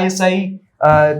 ISI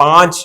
5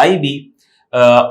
IB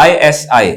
ISI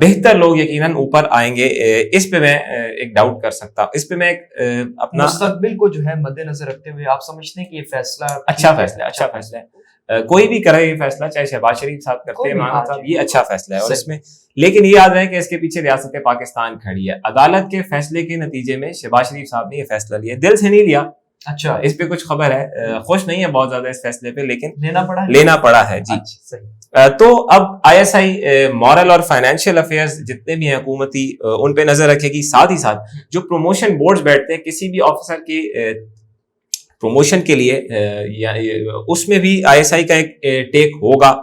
بہتر لوگ یقیناً اوپر آئیں گے. اس پہ میں ایک ڈاؤٹ کر سکتا ہوں. اس پہ میں اپنا مستقبل کو جو ہے مد نظر رکھتے ہوئے آپ سمجھتے ہیں کہ یہ فیصلہ اچھا فیصلہ ہے. کوئی بھی کرے یہ فیصلہ, چاہے شہباز شریف صاحب کرتے ہیں, عمران صاحب, یہ اچھا فیصلہ ہے. اور اس میں لیکن یہ یاد رہے کہ اس کے پیچھے ریاست پاکستان کھڑی ہے. عدالت کے فیصلے کے نتیجے میں شہباز شریف صاحب نے یہ فیصلہ لیا, دل سے نہیں لیا. اچھا, اس پہ کچھ خبر ہے, خوش نہیں ہے بہت زیادہ اس فیصلے پہ, لیکن لینا پڑا ہے. جی تو اب آئی ایس آئی مورل اور فائنینشیل افیئرز جتنے بھی ہیں حکومتی, ان پہ نظر رکھے گی. ساتھ ہی ساتھ جو پروموشن بورڈز بیٹھتے ہیں کسی بھی آفیسر کی پروموشن کے لیے, اس میں بھی آئی ایس آئی کا ایک ٹیک ہوگا.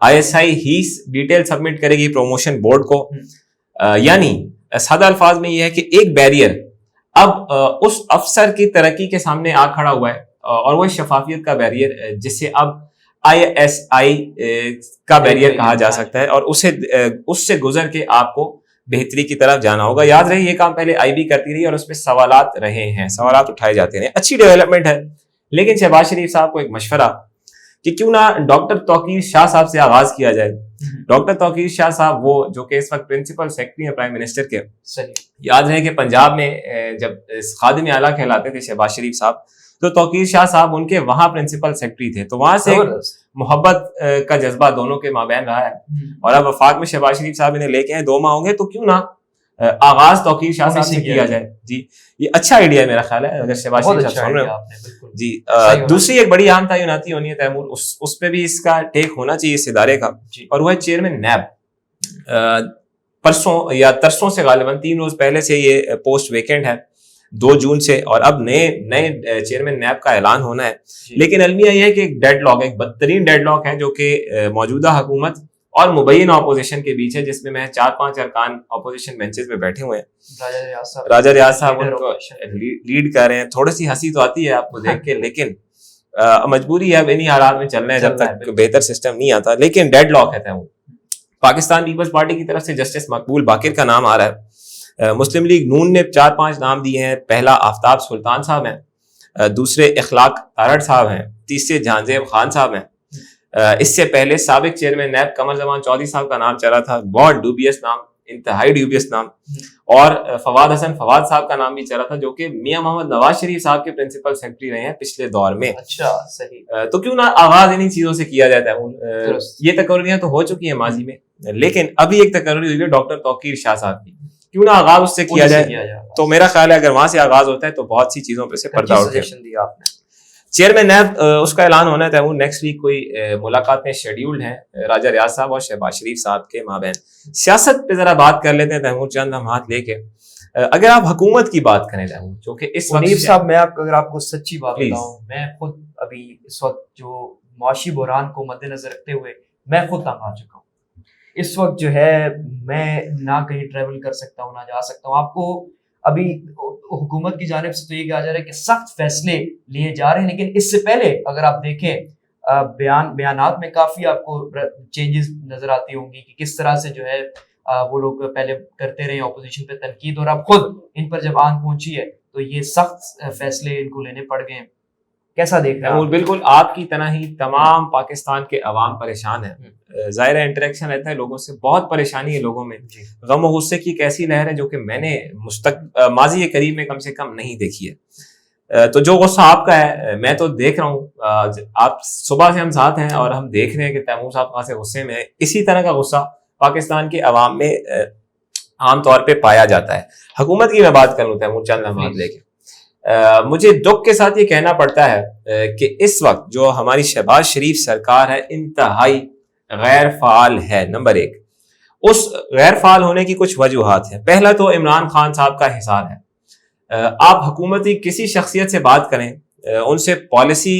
I S I he detail submit کرے گی پروموشن بورڈ کو. یعنی سادہ الفاظ میں یہ ہے کہ ایک بیریئر اب اس افسر کی ترقی کے سامنے آ کھڑا ہوا ہے, اور وہ شفافیت کا بیریئر, جسے اب آئی ایس آئی کا بیریئر کہا جا سکتا ہے, اور اس سے گزر کے آپ کو بہتری کی طرف جانا ہوگا. یاد رہے یہ کام پہلے آئی بی کرتی رہی اور اس پہ سوالات رہے ہیں, سوالات اٹھائے جاتے ہیں. اچھی ڈیولپمنٹ ہے. لیکن شہباز شریف صاحب کو ایک مشورہ کہ کیوں نہ ڈاکٹر توقیر شاہ صاحب سے آغاز کیا جائے. ڈاکٹر توقیر شاہ صاحب وہ جو کہ اس وقت پرنسپل سیکرٹری ہیں پرائم منسٹر کے. یاد رہے کہ پنجاب میں جب خادم اعلیٰ کہلاتے تھے شہباز شریف صاحب, تو توقیر شاہ صاحب ان کے وہاں پرنسپل سیکرٹری تھے. تو وہاں سے محبت کا جذبہ دونوں کے مابین رہا ہے, اور اب وفاق میں شہباز شریف صاحب انہیں لے کے آئے, 2 ماہ ہوں گے, تو کیوں نہ آغاز توقیر شاہ صاحب سے کیا جائے. جی یہ اچھا آئیڈیا ہے میرا خیال ہے, اگر شہباز شریف صاحب سن رہے ہو. جی دوسری ایک بڑی اہم تعیناتی ہونی ہے تیمور, اس پہ بھی اس کا ٹیک ہونا چاہیے اس ادارے کا, اور وہ ہے چیئرمین نیب. پرسوں یا ترسوں سے غالباً 3 روز پہلے سے یہ پوسٹ ویکینٹ ہے, 2 جون سے, اور اب نئے چیئرمین نیب کا اعلان ہونا ہے. لیکن المیہ یہ ہے کہ ایک ڈیڈ لاک, ایک بدترین ڈیڈ لاک ہے جو کہ موجودہ حکومت اور مبینہ اپوزیشن کے بیچ ہے, جس میں 4-5 ارکان اپوزیشن بینچز میں بیٹھے ہوئے ہیں. راجہ ریاض صاحب ان کو لیڈ کر رہے ہیں. تھوڑی سی ہنسی تو آتی ہے آپ کو دیکھ کے, لیکن مجبوری ہے, اب انہی حالات میں چلنا ہے جب تک بہتر سسٹم نہیں آتا. لیکن ڈیڈ لاک ہے وہ. پاکستان پیپلز پارٹی کی طرف سے جسٹس مقبول باقر کا نام آ رہا ہے. مسلم لیگ نون نے 4-5 نام دیے ہیں. پہلا آفتاب سلطان صاحب ہیں, دوسرے اخلاق تارڑ صاحب ہیں, تیسرے جہانزیب خان صاحب ہیں. اس سے پہلے سابق چیئرمین نیب قمر زمان چودھری صاحب کا نام چلا تھا, بہت ڈوبیس نام, انتہائی ڈیوبیس نام. اور فواد حسن فواد صاحب کا نام بھی چلا تھا, جو کہ میاں محمد نواز شریف صاحب کے پرنسپل سیکرٹری رہے ہیں پچھلے دور میں. اچھا صحیح. تو کیوں نہ آغاز انہی چیزوں سے کیا جاتا ہے. یہ تقرریاں تو ہو چکی ہیں ماضی میں, لیکن ابھی ایک تقرری ہوئی ہے ڈاکٹر توقیر شاہ صاحب کی, کیوں نہ آغاز اس سے کیا جائے. تو میرا خیال ہے اگر وہاں سے آغاز ہوتا ہے تو بہت سی چیزوں پہ سے پردہ اٹھے. چیئرمین نیب اس کا اعلان ہونا ہے نیکسٹ ویک. کوئی ملاقاتیں شیڈیولڈ ہیں راجہ ریاض صاحب اور شہباز شریف صاحب کے مابین. سیاست پہ ذرا بات کر لیتے ہیں تیمور, چند ہم ہاتھ لے کے. اگر آپ حکومت کی بات کریں تیمور, جو کہ اس منیر صاحب, میں اگر آپ کو سچی بات بتاؤں, میں خود ابھی اس وقت جو معاشی بحران کو مد نظر رکھتے ہوئے میں خود تنگ آ چکا ہوں. اس وقت جو ہے میں نہ کہیں ٹریول کر سکتا ہوں, نہ جا سکتا ہوں. آپ کو ابھی حکومت کی جانب سے تو یہ کہا جا رہا ہے کہ سخت فیصلے لیے جا رہے ہیں, لیکن اس سے پہلے اگر آپ دیکھیں بیانات میں کافی آپ کو چینجز نظر آتی ہوں گی کہ کس طرح سے جو ہے وہ لوگ پہلے کرتے رہے اپوزیشن پہ تنقید, اور اب خود ان پر جب آن پہنچی ہے تو یہ سخت فیصلے ان کو لینے پڑ گئے ہیں. کیسا دیکھ رہے ہیں؟ بالکل آپ کی طرح ہی تمام پاکستان کے عوام پریشان ہیں. ظاہر انٹریکشن رہتا ہے لوگوں سے, بہت پریشانی ہے لوگوں میں. غم و غصے کی ایک ایسی لہر ہے جو کہ میں نے ماضی قریب میں کم سے کم نہیں دیکھی ہے. تو جو غصہ آپ کا ہے میں تو دیکھ رہا ہوں, آپ صبح سے ہم ساتھ ہیں اور ہم دیکھ رہے ہیں کہ تیمور صاحب کہاں سے غصے میں. اسی طرح کا غصہ پاکستان کے عوام میں عام طور پہ پایا جاتا ہے. حکومت کی میں بات کر لوں تیمور چند لمحات لے کے, مجھے دکھ کے ساتھ یہ کہنا پڑتا ہے کہ اس وقت جو ہماری شہباز شریف سرکار ہے انتہائی غیر فعال ہے. نمبر 1, اس غیر فعال ہونے کی کچھ وجوہات ہیں. پہلا تو عمران خان صاحب کا حصار ہے. آپ حکومتی کسی شخصیت سے بات کریں, ان سے پالیسی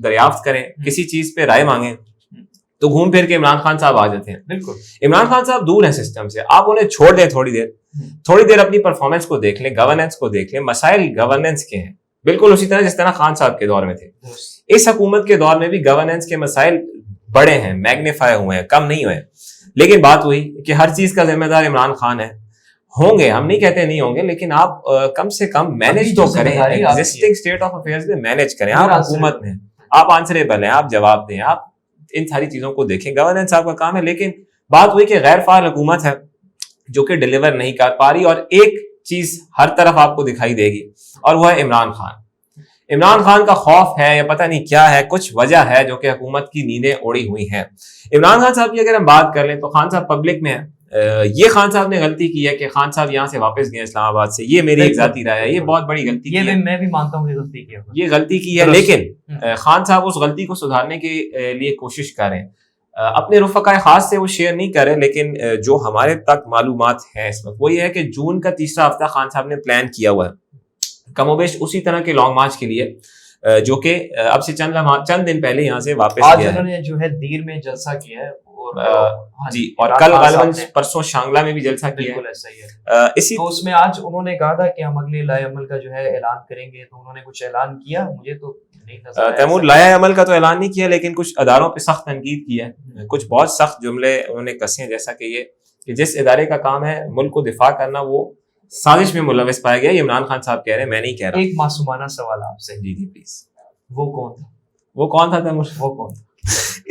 دریافت کریں, کسی چیز پہ رائے مانگیں, تو گھوم پھر کے عمران خان صاحب آ جاتے ہیں. بالکل عمران خان صاحب دور ہیں سسٹم سے, آپ انہیں چھوڑ دیں تھوڑی دیر اپنی پرفارمنس کو دیکھ لیں, گورننس کو دیکھ لیں. مسائل گورننس کے ہیں بالکل اسی طرح جس طرح خان صاحب کے دور میں تھے. اس حکومت کے دور میں بھی گورننس کے مسائل بڑے ہیں, میگنیفائی ہوئے ہیں, کم نہیں ہوئے. لیکن بات ہوئی کہ ہر چیز کا ذمہ دار عمران خان ہے. ہوں گے, ہم نہیں کہتے نہیں ہوں گے, لیکن آپ کم سے کم مینج تو کریں, ایگزسٹنگ اسٹیٹ آف افیئرز میں مینج کریں. آپ حکومت میں, آپ آنسریبل ہیں, آپ جواب دیں, آپ ان ساری چیزوں کو دیکھیں. گورننس آپ کا کام ہے, لیکن بات ہوئی کہ غیر فعال حکومت ہے جو کہ ڈیلیور نہیں کر پا رہی، اور ایک چیز ہر طرف آپ کو دکھائی دے گی، اور وہ ہے عمران خان۔ عمران خان کا خوف ہے یا پتہ نہیں کیا ہے، کچھ وجہ ہے جو کہ حکومت کی نیندیں اڑی ہوئی ہیں۔ عمران خان صاحب کی اگر ہم بات کر لیں تو خان صاحب پبلک میں ہے، یہ خان صاحب نے غلطی کی ہے کہ خان صاحب یہاں سے واپس گئے اسلام آباد سے، یہ میری ایک ذاتی رائے ہے، یہ بہت بڑی غلطی کی ہے، میں بھی مانتا ہوں کہ غلطی کی ہے، یہ غلطی کی ہے، لیکن خان صاحب اس غلطی کو سدھارنے کے لیے کوشش کریں، اپنے رفقائے خاص سے وہ شیئر نہیں کریں، لیکن جو ہمارے تک معلومات ہیں اس وقت وہ یہ ہے کہ جون کا تیسرا ہفتہ خان صاحب نے پلان کیا ہوا ہے کم و بیش اسی طرح کے لانگ مارچ کے لیے، جو کہ اب سے چند دن پہلے یہاں سے واپس آج گیا انہوں نے جو ہے دیر میں جلسہ کیا ہے، جی، اور کل غالباً پرسوں شانگلہ میں بھی جلسہ کیا ہے، ایسا ہی ہے۔ اسی تو اس میں آج انہوں نے کہا تھا کہ ہم اگلے لائحہ عمل کا جو ہے اعلان کریں گے، تو انہوں نے کچھ اعلان کیا؟ مجھے تو نہیں نظر آیا۔ تیمور لائحہ عمل کا تو اعلان نہیں کیا، لیکن کچھ اداروں پہ سخت تنقید کی ہے، کچھ بہت سخت جملے انہوں نے کسے ہیں، جیسا کہ یہ کہ جس ادارے کا کام ہے ملک کو دفاع کرنا وہ سازش میں ملوث پایا گیا، یہ عمران خان صاحب کہہ رہے ہیں، میں نہیں کہہ رہا۔ ایک معصومانہ سوال آپ سے، جی پلیز۔ وہ کون تھا؟ وہ کون تھا تیمور؟ وہ کون تھا؟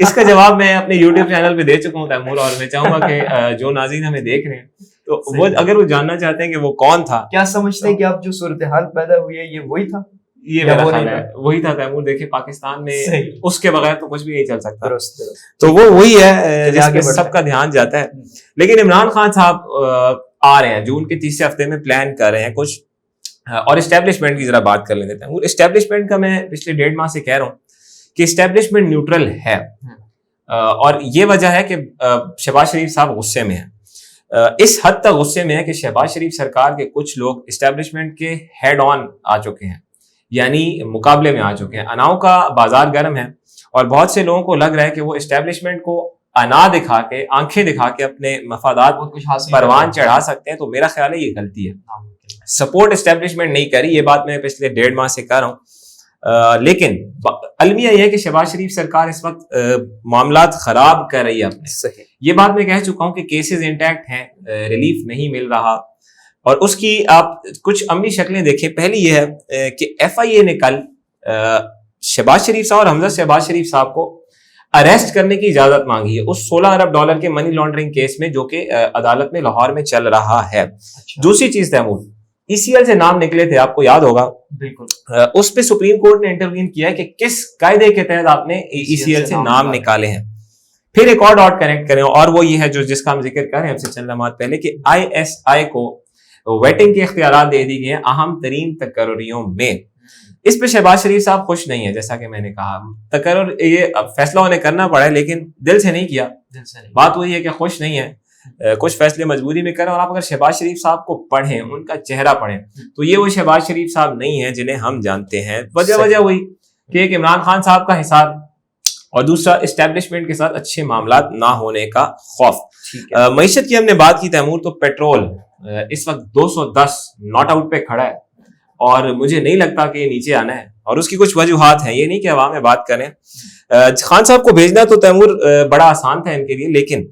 اس کا جواب میں اپنے یوٹیوب چینل پہ دے چکا ہوں تیمور، اور میں چاہوں گا کہ جو ناظرین ہمیں دیکھ رہے ہیں تو وہ اگر وہ جاننا چاہتے ہیں کہ وہ کون تھا، کیا سمجھتے ہیں کہ اب جو صورتحال پیدا ہوئی ہے یہ وہی تھا؟ یہ میرا خیال ہے وہی تھا تیمور۔ دیکھیں پاکستان میں اس کے بغیر تو کچھ بھی نہیں چل سکتا، تو وہ وہی ہے جس پہ سب کا دھیان جاتا ہے۔ لیکن عمران خان صاحب آ رہے ہیں جون کے تیسرے ہفتے میں، پلان کر رہے ہیں کچھ، اور اسٹیبلشمنٹ کی ذرا بات کر لیتے ہیں۔ اسٹیبلشمنٹ کا میں پچھلے 1.5 ماہ سے کہہ رہا ہوں کہ اسٹیبلشمنٹ نیوٹرل ہے، اور یہ وجہ ہے کہ شہباز شریف صاحب غصے میں ہیں، اس حد تک غصے میں ہے کہ شہباز شریف سرکار کے کچھ لوگ اسٹیبلشمنٹ کے ہیڈ آن آ چکے ہیں، یعنی مقابلے میں آ چکے ہیں۔ اناؤں کا بازار گرم ہے، اور بہت سے لوگوں کو لگ رہا ہے کہ وہ اسٹیبلشمنٹ کو انا دکھا کے، آنکھیں دکھا کے اپنے مفادات پروان چڑھا سکتے ہیں، تو میرا خیال ہے یہ غلطی ہے۔ سپورٹ اسٹیبلشمنٹ نہیں کری، یہ بات میں پچھلے 1.5 ماہ سے کر رہا ہوں، لیکن المیہ یہ ہے کہ شہباز شریف سرکار اس وقت معاملات خراب کر رہی ہے اپنے، یہ بات میں کہہ چکا ہوں کہ کیسز انٹیکٹ ہیں، ریلیف نہیں مل رہا، اور اس کی آپ کچھ عملی شکلیں دیکھیں۔ پہلی یہ ہے کہ ایف آئی اے نے کل شہباز شریف صاحب اور حمزہ شہباز شریف صاحب کو اریسٹ کرنے کی اجازت مانگی ہے اس $16 ارب کے منی لانڈرنگ کیس میں، جو کہ عدالت میں لاہور میں چل رہا ہے۔ دوسری چیز تیمور، ای سی ایل سے نام نکلے تھے، آپ کو یاد ہوگا، بالکل، اس پہ سپریم کورٹ نے انٹروین کیا ہے کہ کس قاعدے کے تحت آپ نے ای سی ایل سے نام نکالے ہیں۔ پھر ایک اور ڈاٹ کنیکٹ کریں، اور وہ یہ ہے جو جس کا ہم ذکر کر رہے ہیں اب سے چند لمحات پہلے، کہ آئی ایس آئی کو ویٹنگ کے اختیارات دے دی گئے ہیں اہم ترین تقرریوں میں۔ اس پہ شہباز شریف صاحب خوش نہیں ہے، جیسا کہ میں نے کہا، تقرر یہ فیصلہ انہیں کرنا پڑا ہے لیکن دل سے نہیں کیا، بات وہی ہے کہ خوش نہیں ہے، کچھ فیصلے مجبوری میں کریں۔ اور آپ اگر شہباز شریف صاحب کو پڑھیں، ان کا چہرہ پڑھیں، تو یہ وہ شہباز شریف صاحب نہیں ہیں جنہیں ہم جانتے ہیں۔ وجہ وہی کہ ایک عمران خان صاحب کا حساب، اور دوسرا اسٹیبلشمنٹ کے ساتھ اچھے معاملات نہ ہونے کا خوف۔ معیشت کی ہم نے بات کی تیمور، تو پیٹرول اس وقت 210 ناٹ آؤٹ پہ کھڑا ہے، اور مجھے نہیں لگتا کہ یہ نیچے آنا ہے، اور اس کی کچھ وجوہات ہیں، یہ نہیں کہ عوام میں بات کریں۔ خان صاحب کو بھیجنا تو تیمور بڑا آسان تھا ان کے لیے، لیکن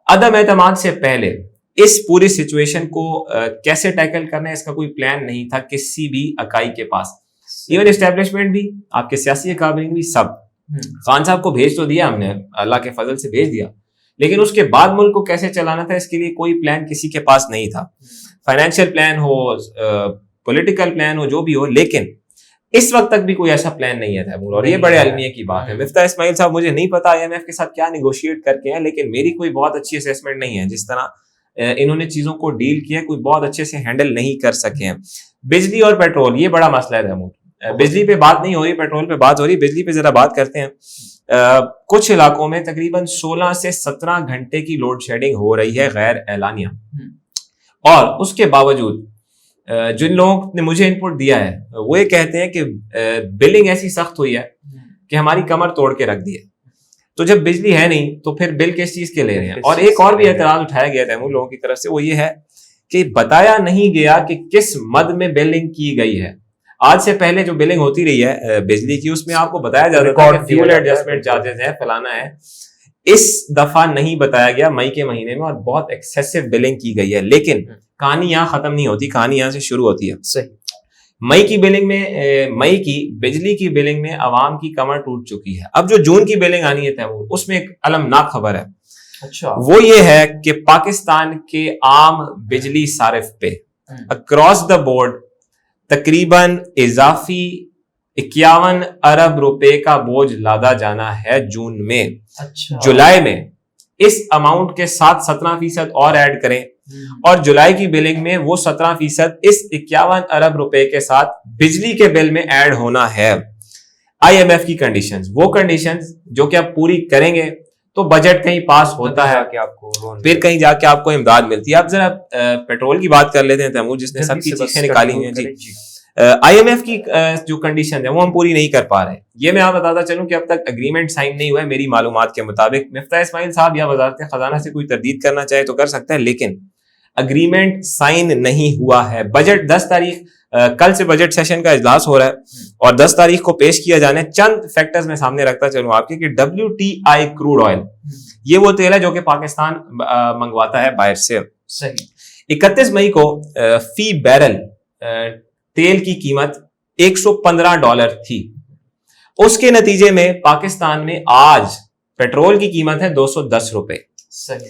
عدم اعتماد سے پہلے اس پوری سچویشن کو کیسے ٹیکل کرنا ہے اس کا کوئی پلان نہیں تھا کسی بھی اکائی کے پاس، ایون اسٹیبلشمنٹ بھی، آپ کے سیاسی اکابرین بھی، سب۔ خان صاحب کو بھیج تو دیا ہم نے، اللہ کے فضل سے بھیج دیا، لیکن اس کے بعد ملک کو کیسے چلانا تھا اس کے لیے کوئی پلان کسی کے پاس نہیں تھا، فائنینشیل پلان ہو، پولیٹیکل پلان ہو، جو بھی ہو، لیکن اس وقت تک بھی کوئی ایسا پلان نہیں ہے تیمور، اور یہ بڑے المیہ کی بات ہے۔ مفتاح اسماعیل صاحب، مجھے نہیں پتا آئی ایم ایف کے ساتھ کیا نیگوشیٹ کر کے ہیں، لیکن میری کوئی بہت اچھی اسیسمنٹ نہیں ہے جس طرح انہوں نے چیزوں کو ڈیل کیا، کوئی بہت اچھے سے ہینڈل نہیں کر سکے ہیں۔ بجلی اور پیٹرول، یہ بڑا مسئلہ ہے تیمور، بجلی پہ بات نہیں ہو رہی، پیٹرول پہ بات ہو رہی۔ بجلی پہ ذرا بات کرتے ہیں۔ کچھ علاقوں میں تقریباً 16 سے 17 گھنٹے کی لوڈ شیڈنگ ہو رہی ہے غیر اعلانیہ، اور اس کے باوجود جن لوگوں نے مجھے ان پٹ دیا ہے وہ یہ کہتے ہیں کہ بلنگ ایسی سخت ہوئی ہے کہ ہماری کمر توڑ کے رکھ دی ہے۔ تو جب بجلی ہے نہیں تو پھر بل کس چیز کے لے رہے ہیں؟ اور ایک اور بھی اعتراض اٹھایا گیا تیمور لوگوں کی طرف سے، وہ یہ ہے کہ بتایا نہیں گیا کہ کس مد میں بلنگ کی گئی ہے۔ آج سے پہلے جو بلنگ ہوتی رہی ہے بجلی کی، اس میں آپ کو بتایا جاتا ہے کہ فیول ایڈجسٹمنٹ چارجز ہیں، فلانا ہے۔ اس دفعہ نہیں بتایا گیا مئی کے مہینے میں، اور بہت ایکسیسو بلنگ کی گئی ہے، لیکن کہانی یہاں ختم نہیں ہوتی، کہانی یہاں سے شروع ہوتی ہے۔ صحیح، مئی کی بلنگ میں، مئی کی بجلی کی بلنگ میں عوام کی کمر ٹوٹ چکی ہے۔ اب جو جون کی بلنگ آنی ہے تیمور، اس میں ایک المناک خبر ہے۔ اچھا وہ یہ ہے کہ پاکستان کے عام بجلی صارف پہ اکراس دا بورڈ تقریباً اضافی 51 ارب روپے کا بوجھ لادا جانا ہے جون میں. اچھا جولائی میں اس اماؤنٹ کے ساتھ 17% اور ایڈ کریں اور جولائی کی بلنگ میں وہ 17% اس 51 ارب روپے کے ساتھ بجلی کے بل میں ایڈ ہونا ہے. آئی ایم ایف کی کنڈیشنز، وہ کنڈیشنز جو کہ آپ پوری کریں گے تو بجٹ کہیں پاس ہوتا ہے کہ آپ کو پھر کہیں جا کے آپ کو امداد ملتی ہے. آپ ذرا پیٹرول کی بات کر لیتے ہیں تیمور، جس نے سب کی چیزیں نکالی ہوئی ہیں. جی آئی ایم ایف کی جو کنڈیشن ہے وہ ہم پوری نہیں کر پا رہے ہیں. یہ میں آپ بتاتا چلوں کہ اب تک اگریمنٹ سائن نہیں ہوا ہے میری معلومات کے مطابق. مفتاح اسماعیل صاحب یا وزارت خزانہ سے کوئی تردید کرنا چاہے تو کر سکتا ہے، لیکن اگریمنٹ سائن نہیں ہوا ہے. بجٹ 10 تاریخ کل سے بجٹ سیشن کا اجلاس ہو رہا ہے اور 10 تاریخ کو پیش کیا جانا ہے. چند فیکٹرز میں سامنے رکھتا چلوں آپ کے کہ WTI کروڈ آئل، یہ وہ تیل ہے جو کہ پاکستان منگواتا ہے باہر سے. صحیح 31 مئی کو فی بیرل تیل کی قیمت $115 تھی. اس کے نتیجے میں پاکستان میں آج پیٹرول کی قیمت ہے $210. صحیح.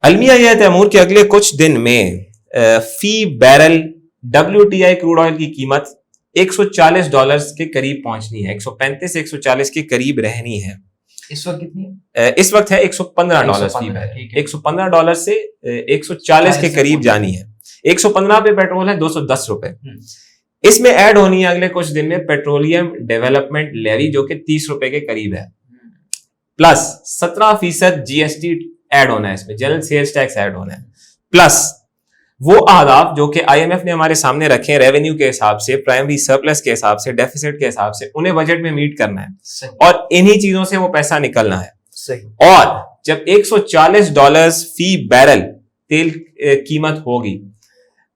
المیہ یہ ہے تیمور کہ اگلے کچھ دن میں فی بیرل WTI کروڈ آئل کی قیمت $140 کے قریب پہنچنی ہے. 135 سے 140 کے قریب رہنی ہے. اس وقت کتنی ہے؟ اس وقت ہے $115 فی بیرل. $115 سے 140 کے قریب جانی ہے. 115 پہ پیٹرول ہے $210. اس میں ایڈ ہونی ہے اگلے کچھ دن میں پیٹرولیم ڈیولپمنٹ لیوی جو کہ $30 کے قریب ہے، پلس 17% GST ایڈ ہونا ہے. اس میں جنرل سیلز ٹیکس ایڈ ہونا ہے، پلس وہ اہداف جو کہ آئی ایم ایف نے ہمارے سامنے رکھے ہیں ریونیو کے حساب سے، پرائمری سرپلس کے حساب سے، ڈیفیسٹ کے حساب سے، انہیں بجٹ میں میٹ کرنا ہے اور انہی چیزوں سے وہ پیسہ نکلنا ہے. اور جب $140 فی بیرل تیل قیمت ہوگی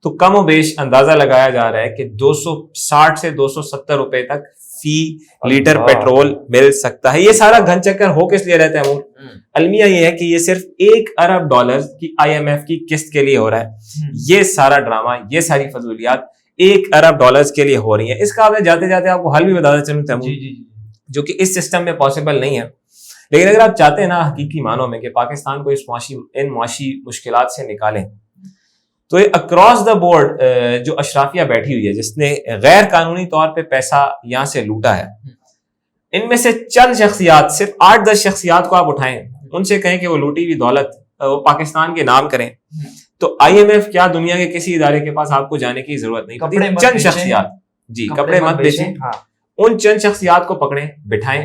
تو کم و بیش اندازہ لگایا جا رہا ہے کہ 260 سے 270 روپے تک فی لیٹر پیٹرول مل سکتا ہے. یہ سارا گھن چکر ہو کس لیے رہتا ہے؟ المیہ یہ ہے کہ یہ صرف $1 ارب کی آئی ایم ایف کی قسط کے لیے ہو رہا ہے. یہ سارا ڈرامہ، یہ ساری فضولیات $1 ارب کے لیے ہو رہی ہیں. اس کا میں جاتے جاتے آپ کو حل بھی بتاتا چلوں تیمور، جو کہ اس سسٹم میں پاسبل نہیں ہے. لیکن اگر آپ چاہتے ہیں نا حقیقی معنوں میں کہ پاکستان کو ان معاشی مشکلات سے نکالیں، تو یہ اکراس دا بورڈ جو اشرافیہ بیٹھی ہوئی ہے جس نے غیر قانونی طور پہ پیسہ یہاں سے لوٹا ہے، ان میں سے چند شخصیات، صرف 8-10 شخصیات کو آپ اٹھائیں، ان سے کہیں کہ وہ لوٹی ہوئی دولت وہ پاکستان کے نام کریں، تو آئی ایم ایف کیا دنیا کے کسی ادارے کے پاس آپ کو جانے کی ضرورت نہیں. چند شخصیات، جی کپڑے مت بیچیں، ان چند شخصیات کو پکڑیں بٹھائیں،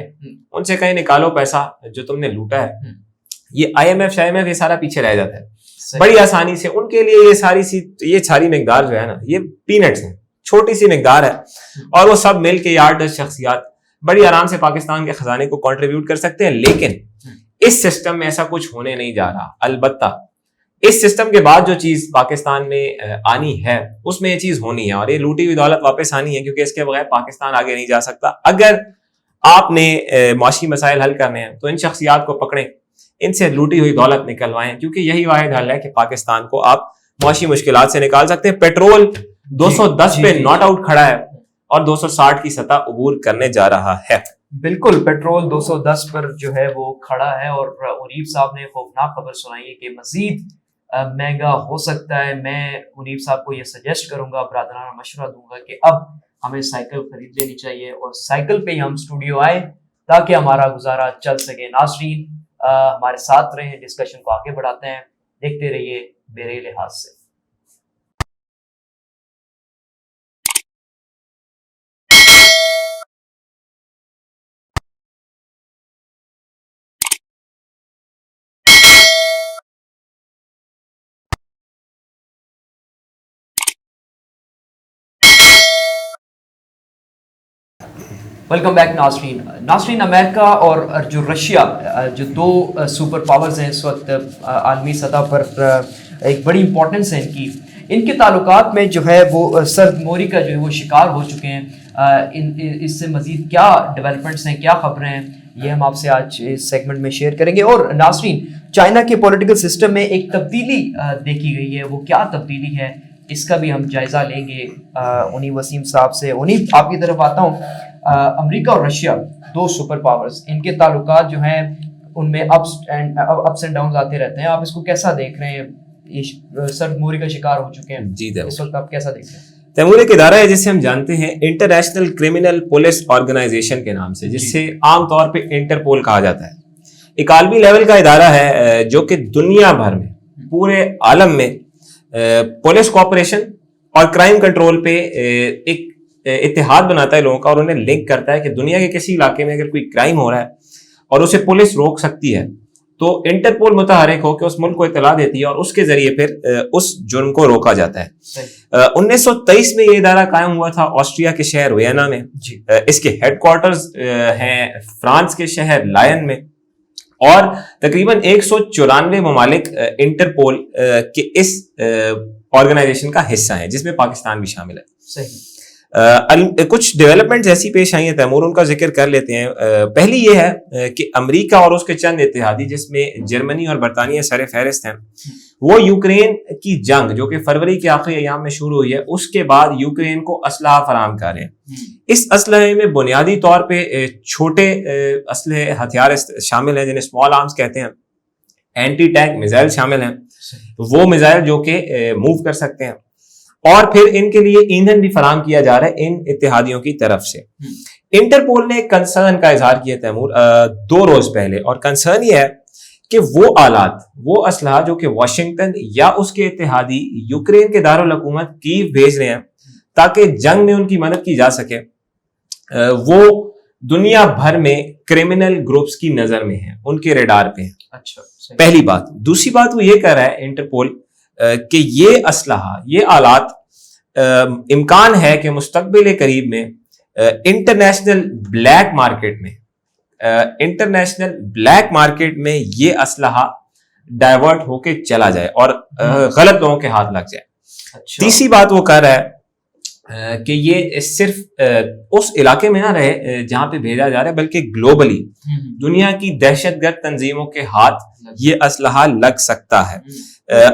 ان سے کہیں نکالو پیسہ جو تم نے لوٹا ہے. یہ آئی ایم ایف یہ سارا پیچھے رہ جاتا ہے بڑی آسانی سے. ان کے لیے یہ ساری مقدار جو ہے نا یہ پینٹس ہیں، چھوٹی سی مقدار ہے، اور وہ سب مل کے 8-10 شخصیات بڑی آرام سے پاکستان کے خزانے کو کنٹریبیوٹ کر سکتے ہیں. لیکن اس سسٹم میں ایسا کچھ ہونے نہیں جا رہا. البتہ اس سسٹم کے بعد جو چیز پاکستان میں آنی ہے اس میں یہ چیز ہونی ہے، اور یہ لوٹی ہوئی دولت واپس آنی ہے، کیونکہ اس کے بغیر پاکستان آگے نہیں جا سکتا. اگر آپ نے معاشی مسائل حل کرنے ہیں تو ان شخصیات کو پکڑیں، ان سے لوٹی ہوئی دولت نکلوائیں، کیونکہ یہی واحد حل ہے کہ پاکستان کو آپ معاشی مشکلات سے نکال سکتے ہیں. پیٹرول 210 پہ ناٹ آؤٹ کھڑا ہے اور 260 کی سطح عبور کرنے جا رہا ہے. بالکل، پیٹرول 210 پر جو ہے وہ کھڑا ہے، اور منیب صاحب نے خوفناک خبر سنائی ہے کہ مزید مہنگا ہو سکتا ہے. میں منیب صاحب کو یہ سجیسٹ کروں گا، برادرانہ مشورہ دوں گا کہ اب ہمیں سائیکل خرید لینی چاہیے اور سائیکل پہ ہی ہم اسٹوڈیو آئیں تاکہ ہمارا گزارا چل سکے. ناظرین ہمارے ساتھ رہیں، ڈسکشن کو آگے بڑھاتے ہیں، دیکھتے رہیے میرے لحاظ سے. ویلکم بیک ناظرین. امریکہ اور جو رشیا، جو دو سپر پاورز ہیں اس وقت عالمی سطح پر، ایک بڑی امپورٹنس ہے ان کے تعلقات میں جو ہے وہ سرد موری کا جو ہے وہ شکار ہو چکے ہیں. اس سے مزید کیا ڈیولپمنٹس ہیں، کیا خبریں ہیں، یہ ہم آپ سے آج اس سیگمنٹ میں شیئر کریں گے. اور ناظرین، چائنا کے پولیٹیکل سسٹم میں ایک تبدیلی دیکھی گئی ہے، وہ کیا تبدیلی ہے اس کا بھی ہم جائزہ لیں گے انیب وسیم صاحب سے. انیب، آپ کی طرف آتا ہوں. امریکہ اور رشیا، دو سپر پاورز، ان کے تعلقات جو ہیں ان میں اپس اینڈ ڈاؤنز آتے رہتے ہیں. آپ اس کو کیسا دیکھ رہے ہیں؟ یہ سرد موری کا شکار ہو چکے ہیں جی اس وقت، آپ کیسا دیکھ رہے ہیں؟ تیمور ایک ادارہ ہے جسے ہم جانتے ہیں انٹرنیشنل کرمنل پولیس آرگنائزیشن کے نام سے، جس سے عام طور پہ انٹرپول کہا جاتا ہے. ایک عالمی لیول کا ادارہ ہے جو کہ دنیا بھر میں، پورے عالم میں پولیس کوآپریشن اور کرائم کنٹرول پہ ایک اتحاد بناتا ہے لوگوں کا، اور انہیں لنک کرتا ہے کہ دنیا کے کسی علاقے میں اگر کوئی کرائم ہو رہا ہے اور اسے پولیس روک سکتی ہے تو انٹرپول متحرک ہو کے اس ملک کو اطلاع دیتی ہے اور اس کے ذریعے پھر اس جرم کو روکا جاتا ہے. 1923 میں یہ ادارہ قائم ہوا تھا آسٹریا کے شہر وینا میں. اس کے ہیڈ کوارٹرز ہیں فرانس کے شہر لائن میں، اور تقریباً 194 ممالک انٹرپول کے اس آرگنائزیشن کا حصہ ہیں، جس میں پاکستان بھی شامل ہے. صحیح. کچھ ڈیولپمنٹس ایسی پیش آئی ہیں تیمور، ان کا ذکر کر لیتے ہیں. پہلی یہ ہے کہ امریکہ اور اس کے چند اتحادی، جس میں جرمنی اور برطانیہ سر فہرست ہیں، وہ یوکرین کی جنگ جو کہ فروری کے آخری ایام میں شروع ہوئی ہے، اس کے بعد یوکرین کو اسلحہ فراہم کر رہے ہیں. اس اسلحے میں بنیادی طور پہ چھوٹے اسلحے ہتھیار شامل ہیں جنہیں اسمال آرمز کہتے ہیں. اینٹی ٹینک میزائل شامل ہیں، وہ میزائل جو کہ موو کر سکتے ہیں، اور پھر ان کے لیے ایندھن بھی فراہم کیا جا رہا ہے ان اتحادیوں کی طرف سے. انٹرپول نے ایک کنسرن کا اظہار کیا تیمور 2 روز پہلے، اور کنسرن یہ ہے کہ وہ آلات، وہ اسلحہ جو کہ واشنگٹن یا اس کے اتحادی یوکرین کے دارالحکومت کیو بھیج رہے ہیں تاکہ جنگ میں ان کی مدد کی جا سکے، وہ دنیا بھر میں کرمنل گروپس کی نظر میں ہیں، ان کے ریڈار پہ ہیں. اچھا، پہلی بات. دوسری بات وہ یہ کر رہا ہے انٹرپول کہ یہ اسلحہ، یہ آلات امکان ہے کہ مستقبل قریب میں انٹرنیشنل بلیک مارکیٹ میں یہ اسلحہ ڈائیورٹ ہو کے چلا جائے اور غلط لوگوں کے ہاتھ لگ جائے. تیسری بات وہ کر رہا ہے کہ یہ صرف اس علاقے میں نہ رہے جہاں پہ بھیجا جا رہا ہے، بلکہ گلوبلی دنیا کی دہشت گرد تنظیموں کے ہاتھ یہ اسلحہ لگ سکتا ہے.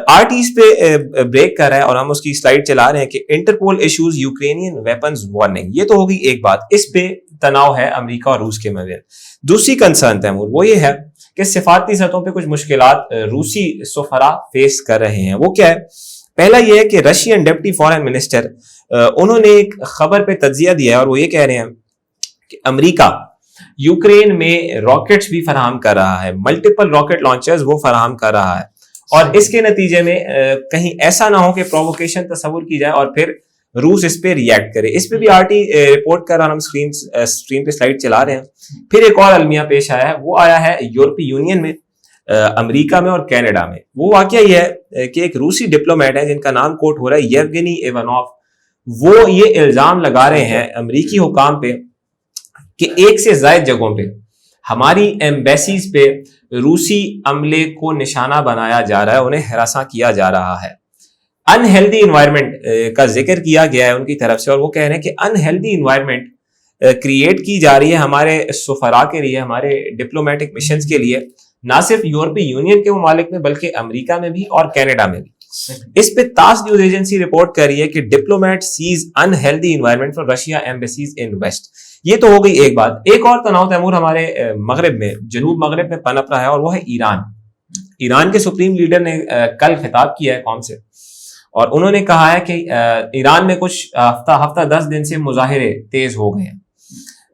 آرٹیز پہ بریک کر رہا ہے اور ہم اس کی سلائیڈ چلا رہے ہیں کہ Interpol issues Ukrainian weapons warning. یہ تو ہوگی ایک بات، اس پہ تناؤ ہے امریکہ اور روس کے مابین. دوسری کنسرن تیمور وہ یہ ہے کہ سفارتی سطحوں پہ کچھ مشکلات روسی سفراء فیس کر رہے ہیں. وہ کیا ہے؟ پہلا یہ ہے کہ رشین ڈپٹی فارن منسٹر انہوں نے ایک خبر پہ تجزیہ دیا ہے، اور وہ یہ کہہ رہے ہیں کہ امریکہ یوکرین میں راکٹس بھی فراہم کر رہا ہے، ملٹیپل راکٹ لانچرز وہ فراہم کر رہا ہے، اور اس کے نتیجے میں کہیں ایسا نہ ہو کہ پرووکیشن تصور کی جائے اور پھر روس اس پہ ریئیکٹ کرے. اس پہ بھی آرٹی رپورٹ کر رہا، ہم اسکرین پہ سلائیڈ چلا رہے ہیں. پھر ایک اور المیہ پیش آیا ہے، وہ آیا ہے یورپی یونین میں، امریکہ میں اور کینیڈا میں. وہ واقعہ یہ ہے کہ ایک روسی ڈپلومیٹ ہے جن کا نام کوٹ ہو رہا ہے یevgeny ایوانوف، وہ یہ الزام لگا رہے ہیں امریکی حکام پہ کہ ایک سے زائد جگہوں پہ ہماری ایمبیسیز پہ روسی عملے کو نشانہ بنایا جا رہا ہے، انہیں ہراساں کیا جا رہا ہے. انہیلدی انوائرمنٹ کا ذکر کیا گیا ہے ان کی طرف سے، اور وہ کہہ رہے ہیں کہ انہیلدی انوائرمنٹ کریٹ کی جا رہی ہے ہمارے سفراء کے لیے، ہمارے ڈپلومیٹک مشنز کے لیے، نہ صرف یورپی یونین کے ممالک میں بلکہ امریکہ میں بھی اور کینیڈا میں بھی. اس پہ تاس نیوز ایجنسی رپورٹ کر رہی ہے کہ diplomat says unhealthy environment for Russia embassies in West. یہ تو ہو گئی ایک بات. ایک اور تناؤ تیمور ہمارے مغرب میں، جنوب مغرب میں پنپ رہا ہے، اور وہ ہے ایران. ایران کے سپریم لیڈر نے کل خطاب کیا ہے قوم سے، اور انہوں نے کہا ہے کہ ایران میں کچھ ہفتہ 10 دن سے مظاہرے تیز ہو گئے ہیں،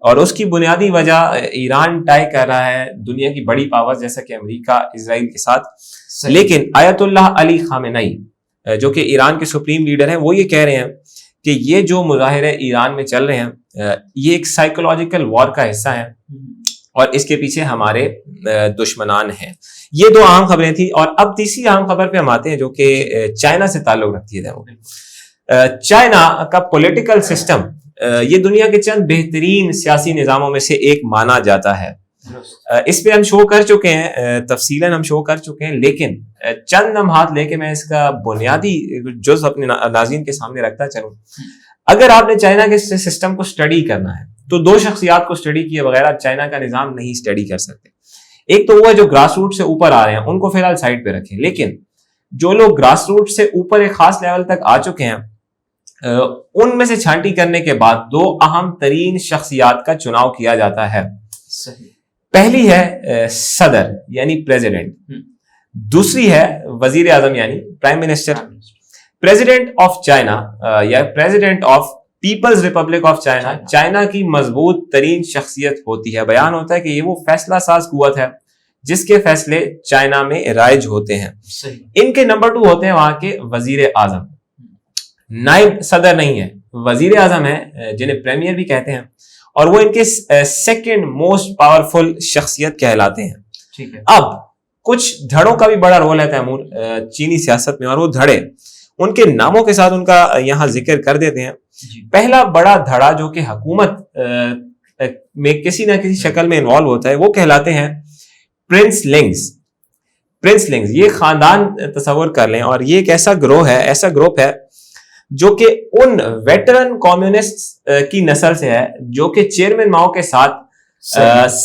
اور اس کی بنیادی وجہ ایران ٹائی کر رہا ہے دنیا کی بڑی پاور جیسا کہ امریکہ، اسرائیل کے ساتھ. لیکن آیت اللہ علی خامنئی جو کہ ایران کے سپریم لیڈر ہیں، وہ یہ کہہ رہے ہیں کہ یہ جو مظاہرے ایران میں چل رہے ہیں یہ ایک سائیکولوجیکل وار کا حصہ ہے، اور اس کے پیچھے ہمارے دشمنان ہیں. یہ 2 اہم خبریں تھیں. اور اب تیسری اہم خبر پہ ہم آتے ہیں جو کہ چائنا سے تعلق رکھتی ہے. چائنا کا پولیٹیکل سسٹم یہ دنیا کے چند بہترین سیاسی نظاموں میں سے ایک مانا جاتا ہے. اس پہ ہم شو کر چکے ہیں، تفصیلاً ہم شو کر چکے ہیں، لیکن چند لمحات لے کے میں اس کا بنیادی جزء اپنے ناظرین کے سامنے رکھتا چلوں. اگر آپ نے چائنا کے سسٹم کو سٹڈی کرنا ہے تو 2 شخصیات کو سٹڈی کیے بغیر آپ چائنا کا نظام نہیں سٹڈی کر سکتے. ایک تو وہ ہے جو گراس روٹ سے اوپر آ رہے ہیں، ان کو فی الحال سائڈ پہ رکھیں، لیکن جو لوگ گراس روٹ سے اوپر ایک خاص لیول تک آ چکے ہیں، ان میں سے چھانٹی کرنے کے بعد 2 اہم ترین شخصیات کا چناؤ کیا جاتا ہے. پہلی ہے صدر یعنی پریزیڈنٹ، دوسری ہے وزیر اعظم یعنی prime minister. President of China or president of People's Republic of China China کی مضبوط ترین شخصیت ہوتی ہے۔ بیان ہوتا ہے کہ یہ وہ فیصلہ ساز قوت ہے جس کے فیصلے چائنا میں رائج ہوتے ہیں۔ ان کے نمبر 2 ہوتے ہیں وہاں کے وزیر اعظم، نائب صدر نہیں ہے، وزیر اعظم ہے جنہیں پریمیئر بھی کہتے ہیں، اور وہ ان کے سیکنڈ موسٹ پاورفل شخصیت کہلاتے ہیں۔ اب کچھ دھڑوں کا بھی بڑا رول ہے تیمور چینی سیاست میں، اور وہ دھڑے ان کے ناموں کے ساتھ ان کا یہاں ذکر کر دیتے ہیں۔ پہلا بڑا دھڑا جو کہ حکومت میں کسی نہ کسی شکل میں انوالو ہوتا ہے وہ کہلاتے ہیں پرنس لنگز۔ پرنس لنگز یہ خاندان تصور کر لیں، اور یہ ایک ایسا گروپ ہے جو کہ ان ویٹرن کمیونسٹ کی نسل سے ہے جو کہ چیئرمین ماؤ کے ساتھ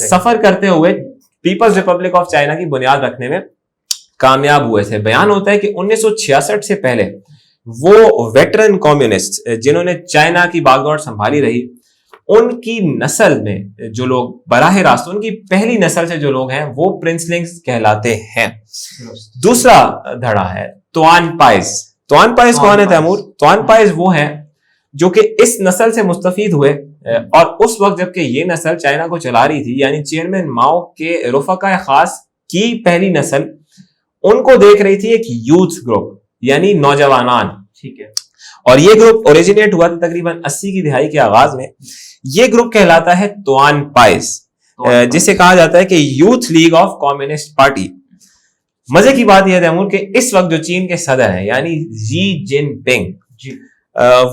سفر کرتے ہوئے پیپلز ریپبلک آف چائنا کی بنیاد رکھنے میں کامیاب ہوئے تھے۔ بیان ہوتا ہے کہ 1966 سے پہلے وہ ویٹرن کمیونسٹ جنہوں نے چائنا کی باغ دوڑ سنبھالی رہی، ان کی نسل میں جو لوگ براہ راست ان کی پہلی نسل سے جو لوگ ہیں وہ پرنس لنگز کہلاتے ہیں۔ دوسرا دھڑا ہے توان پائز۔ توان پائز کون ہے تیمور؟ توان پائز وہ ہیں جو کہ اس نسل سے مستفید ہوئے، اور اس وقت جبکہ یہ نسل چائنا کو چلا رہی تھی، یعنی چیئرمین ماؤ کے رفقائے خاص کی پہلی نسل، ان کو دیکھ رہی تھی ایک یوتھ گروپ یعنی نوجوانان۔ ٹھیک ہے، اور یہ گروپ اوریجنیٹ ہوا تھا تقریباً 80 کی دہائی کے آغاز میں۔ یہ گروپ کہلاتا ہے توان پائز، جسے کہا جاتا ہے کہ youth league of Communist party. مزے کی بات یہ ہے تیمور کہ اس وقت جو چین کے صدر ہیں یعنی جی جن پنگ،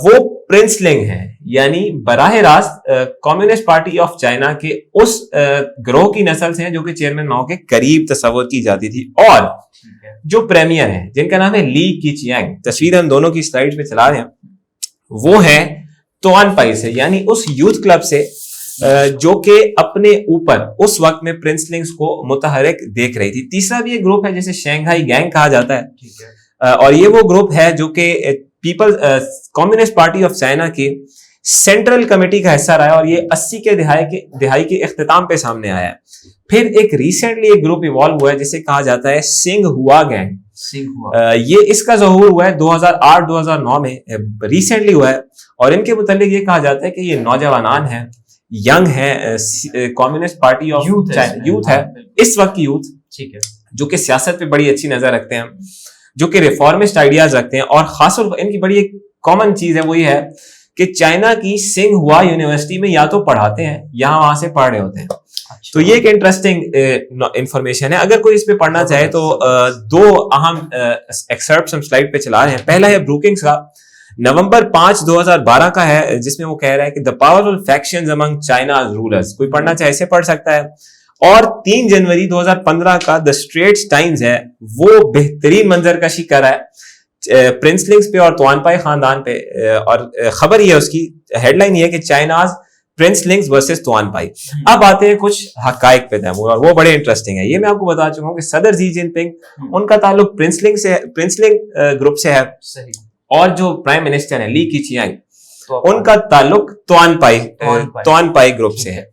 وہ پرنس لنگ ہیں، یعنی براہ راست کمیونسٹ پارٹی آف چائنا کے اس گروہ کی نسل سے ہیں جو کہ چیئرمین ماؤ کے قریب تصور کی جاتی تھی۔ اور جو پریمیئر ہیں جن کا نام ہے لی کیچیانگ، تصویر ہم دونوں کی سلائیڈ پہ چلا رہے ہیں، وہ ہیں توان پائی سے، یعنی اس یوتھ کلب سے جو کہ اپنے اوپر اس وقت میں پرنس لنگز کو متحرک دیکھ رہی تھی۔ تیسرا بھی ایک گروپ ہے جسے شنگھائی گینگ کہا جاتا ہے، اور یہ وہ گروپ ہے جو کہ people communist Party of China کی سینٹرل کمیٹی کا حصہ رہا ہے، اور یہ 80 کے دہائی کے اختتام پہ سامنے آیا ہے۔ پھر ایک ریسنٹلی ایک گروپ ایوالو ہوا ہے جسے کہا جاتا ہے سنگھ ہوا گینگ۔ یہ اس کا ظہور ہوا ہے 2008-2009 میں، ریسنٹلی ہوا ہے، اور ان کے متعلق یہ کہا جاتا ہے کہ یہ نوجوانان ہیں، ینگ ہیں، communist Party of China youth ہے، اس وقت کی یوتھ، ٹھیک ہے، جو کہ سیاست پہ بڑی اچھی نظر رکھتے ہیں، جو کہ ریفارمسٹ آئیڈیاز رکھتے ہیں، اور خاص طور پر ان کی بڑی ایک کامن چیز ہے وہ یہ ہے کہ چائنا کی سنگھ ہوا یونیورسٹی میں یا تو پڑھاتے ہیں یا وہاں سے پڑھ رہے ہوتے ہیں۔ تو یہ ایک انٹرسٹنگ انفارمیشن ہے۔ اگر کوئی اس پہ پڑھنا چاہے تو 2 اہم ایکسرپٹس ہم سلائیڈ پہ چلا رہے ہیں۔ پہلا ہے بروکنگز کا، نومبر 5 2012 کا ہے، جس میں وہ کہہ رہا ہے کہ the powerful factions among China's rulers، کوئی پڑھنا چاہے اسے پڑھ سکتا ہے۔ اور 3 جنوری 2015 کا The Straits Times ہے، وہ بہترین منظر کشی کر رہا ہے پرنس لنگز پہ اور توان پائی خاندان پہ، اور خبر یہ ہے، اس کی ہیڈ لائن یہ ہے کہ چائناز پرنس لنگز ورسز توان پائی۔ اب آتے ہیں کچھ حقائق پہ تیمور، اور وہ بڑے انٹرسٹنگ ہے۔ یہ میں آپ کو بتا چکا ہوں کہ صدر جی جن پنگ، ان کا تعلق پرنس لنگ گروپ سے ہے، اور جو پرائم منسٹر ہیں لی کیچیانگ، ان کا تعلق توان پائی گروپ سے ہے۔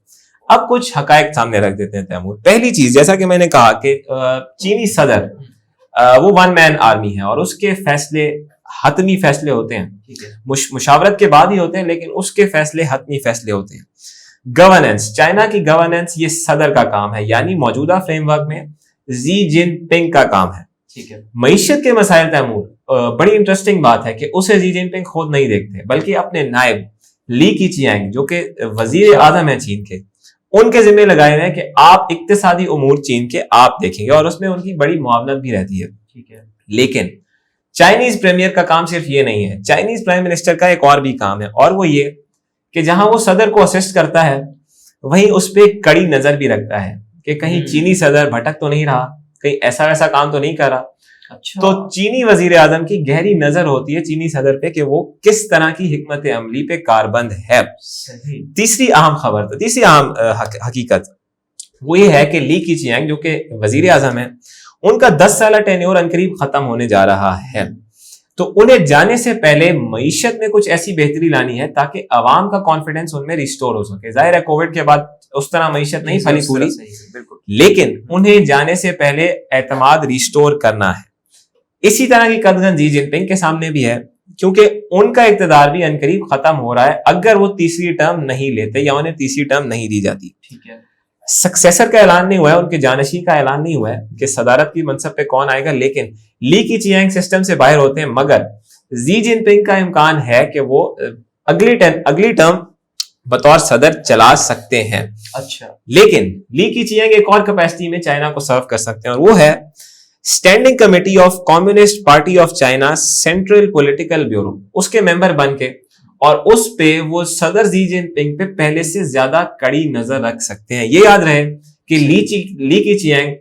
اب کچھ حقائق سامنے رکھ دیتے ہیں تیمور۔ پہلی چیز، جیسا کہ میں نے کہا کہ چینی صدر وہ 1 مین آرمی ہے، اور اس کے فیصلے حتمی فیصلے ہوتے ہیں، مشاورت کے بعد ہی ہوتے ہیں، لیکن اس کے فیصلے حتمی فیصلے ہوتے ہیں۔ گورننس، چائنا کی گورننس یہ صدر کا کام ہے، یعنی موجودہ فریم ورک میں زی جن پنگ کا کام ہے۔ ٹھیک ہے، معیشت کے مسائل تیمور، بڑی انٹرسٹنگ بات ہے کہ اسے زی جن پنگ خود نہیں دیکھتے، بلکہ اپنے نائب لی کیچیانگ جو کہ وزیر اعظم ہیں چین کے، ان کے ذمہ لگائے ہوئے ہیں کہ آپ اقتصادی امور چین کے آپ دیکھیں گے، اور اس میں ان کی بڑی معاونت بھی رہتی ہے۔ ٹھیک ہے، لیکن چائنیز پریمیئر کا کام صرف یہ نہیں ہے، چائنیز پرائم منسٹر کا ایک اور بھی کام ہے، اور وہ یہ کہ جہاں وہ صدر کو اسسٹ کرتا ہے وہیں اس پہ کڑی نظر بھی رکھتا ہے کہ کہیں چینی صدر بھٹک تو نہیں رہا، کہیں ایسا ویسا کام تو نہیں کر رہا۔ تو چینی وزیر اعظم کی گہری نظر ہوتی ہے چینی صدر پہ کہ وہ کس طرح کی حکمت عملی پہ کاربند ہے۔ تیسری اہم حقیقت وہ یہ ہے کہ لی کیچیانگ جو کہ وزیر اعظم ہے، ان کا 10 سالہ ٹینیور عنقریب ختم ہونے جا رہا ہے۔ تو انہیں جانے سے پہلے معیشت میں کچھ ایسی بہتری لانی ہے تاکہ عوام کا کانفیڈنس ان میں ریسٹور ہو سکے. ظاہر ہے کووڈ کے بعد اس طرح معیشت نہیں پھلی پوری, لیکن انہیں جانے سے پہلے اعتماد ریسٹور کرنا ہے. اسی طرح کی قدغن جی جن پنگ کے سامنے بھی ہے, کیونکہ ان کا اقتدار بھی عنقریب ختم ہو رہا ہے اگر وہ تیسری ٹرم نہیں لیتے یا انہیں تیسری ٹرم نہیں دی جاتی. سکسیسر کا اعلان نہیں ہوا ہے, ان کے جانشین کا اعلان نہیں ہوا ہے کہ صدارت کی منصب پہ کون آئے گا, لیکن لی کی چیانگ سسٹم سے باہر ہوتے ہیں, مگر زی جن پنگ کا امکان ہے کہ وہ اگلی ٹرم بطور صدر چلا سکتے ہیں. اچھا, لیکن لی کی چیانگ ایک اور کیپیسٹی میں چائنا کو سرو کر سکتے ہیں, اور وہ ہے standing committee of Communist Party of China central political bureau. اس کے ممبر بن کے اور اس پہ وہ صدر زی جن پنگ پہ پہلے سے زیادہ کڑی نظر رکھ سکتے ہیں. یہ یاد رہے کہ لی کی چیانگ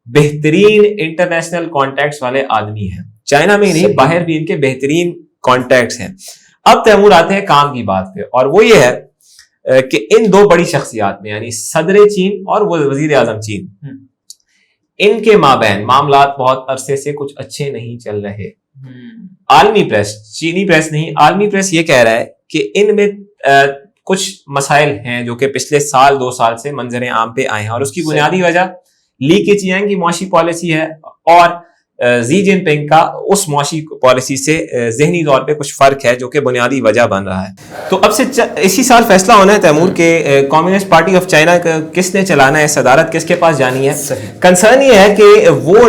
بہترین انٹرنیشنل کانٹیکٹس والے آدمی ہیں, چائنا میں نہیں باہر بھی ان کے بہترین کانٹیکٹس ہیں. اب تیمور آتے ہیں کام کی بات پہ, اور وہ یہ ہے کہ ان دو بڑی شخصیات میں یعنی صدر چین اور وہ وزیر اعظم چین, ان کے مابین معاملات بہت عرصے سے کچھ اچھے نہیں چل رہے. عالمی پریس, چینی پریس نہیں, عالمی پریس یہ کہہ رہا ہے کہ ان میں کچھ مسائل ہیں جو کہ پچھلے سال 2 سال سے منظر عام پہ آئے ہیں, اور اس کی بنیادی وجہ لی کی چیانگ کی معاشی پالیسی ہے اور زی جن پنگ کا اس معاشی پالیسی سے ذہنی طور پہ کچھ فرق ہے جو کہ بنیادی وجہ بن رہا ہے. تو اب سے اسی سال فیصلہ ہونا ہے تیمور کہ کمیونسٹ پارٹی آف چائنا کس نے چلانا ہے, صدارت کس کے پاس جانی ہے. کنسرن یہ ہے کہ وہ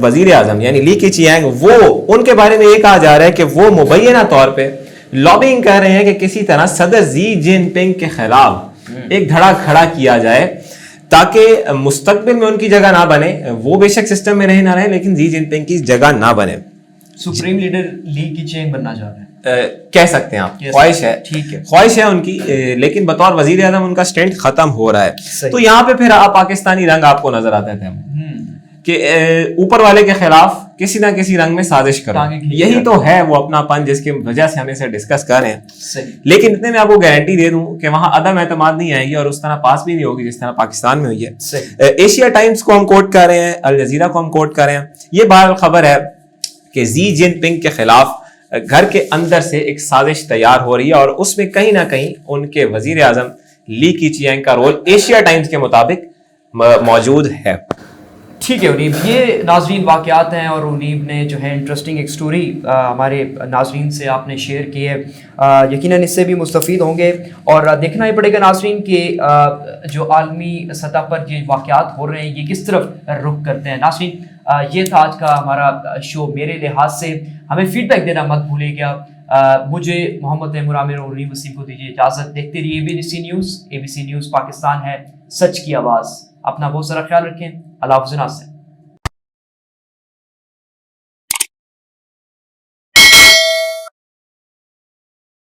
وزیر اعظم یعنی لی کی چیانگ, وہ ان کے بارے میں یہ کہا جا رہا ہے کہ وہ مبینہ طور پہ لابنگ کر رہے ہیں کہ کسی طرح صدر زی جن پنگ کے خلاف ایک دھڑا کھڑا کیا جائے تاکہ مستقبل میں ان کی جگہ نہ بنے. وہ بے شک سسٹم میں رہے نہ رہے, لیکن زی جن پنگ کی جگہ نہ بنے. سپریم لیڈر لی کی چیانگ بننا چاہ رہے ہیں, کہہ سکتے ہیں آپ, خواہش ہے, ٹھیک ہے, خواہش ہے ان کی, لیکن بطور وزیر اعظم ان کا سٹینٹ ختم ہو رہا ہے. تو یہاں پہ پھر پاکستانی رنگ آپ کو نظر آتا ہے کہ اوپر والے کے خلاف کسی نہ کسی رنگ میں سازش کرو. یہی تو ہے وہ اپنا پن جس کی وجہ سے ہم اسے ڈسکس کر رہے ہیں. لیکن اتنے میں آپ کو گارنٹی دے دوں کہ وہاں عدم اعتماد نہیں آئے گی اور اس طرح پاس بھی نہیں ہوگی جس طرح پاکستان میں ہوئی ہے. ایشیا ٹائمز کو ہم کوٹ کر رہے ہیں, الجزیرہ کو ہم کوٹ کر رہے ہیں. یہ بہرحال خبر ہے کہ زی جن پنگ کے خلاف گھر کے اندر سے ایک سازش تیار ہو رہی ہے, اور اس میں کہیں نہ کہیں ان کے وزیر اعظم لی کی چیانگ کا رول ایشیا ٹائمز کے مطابق موجود ہے. ٹھیک ہے انیب, یہ ناظرین واقعات ہیں, اور انیب نے جو ہے انٹرسٹنگ ایک سٹوری ہمارے ناظرین سے آپ نے شیئر کی ہے. یقیناً اس سے بھی مستفید ہوں گے, اور دیکھنا ہی پڑے گا ناظرین کہ جو عالمی سطح پر یہ واقعات ہو رہے ہیں یہ کس طرف رخ کرتے ہیں. ناظرین یہ تھا آج کا ہمارا شو میرے لحاظ سے. ہمیں فیڈ بیک دینا مت بھولے گا. مجھے محمد تیمور عامر اور انیب وسیم کو دیجیے اجازت. دیکھتے رہیے ABC news. ABC news Pakistan ہے سچ کی آواز. اپنا بہت سارا خیال رکھیں. اللہ حافظ.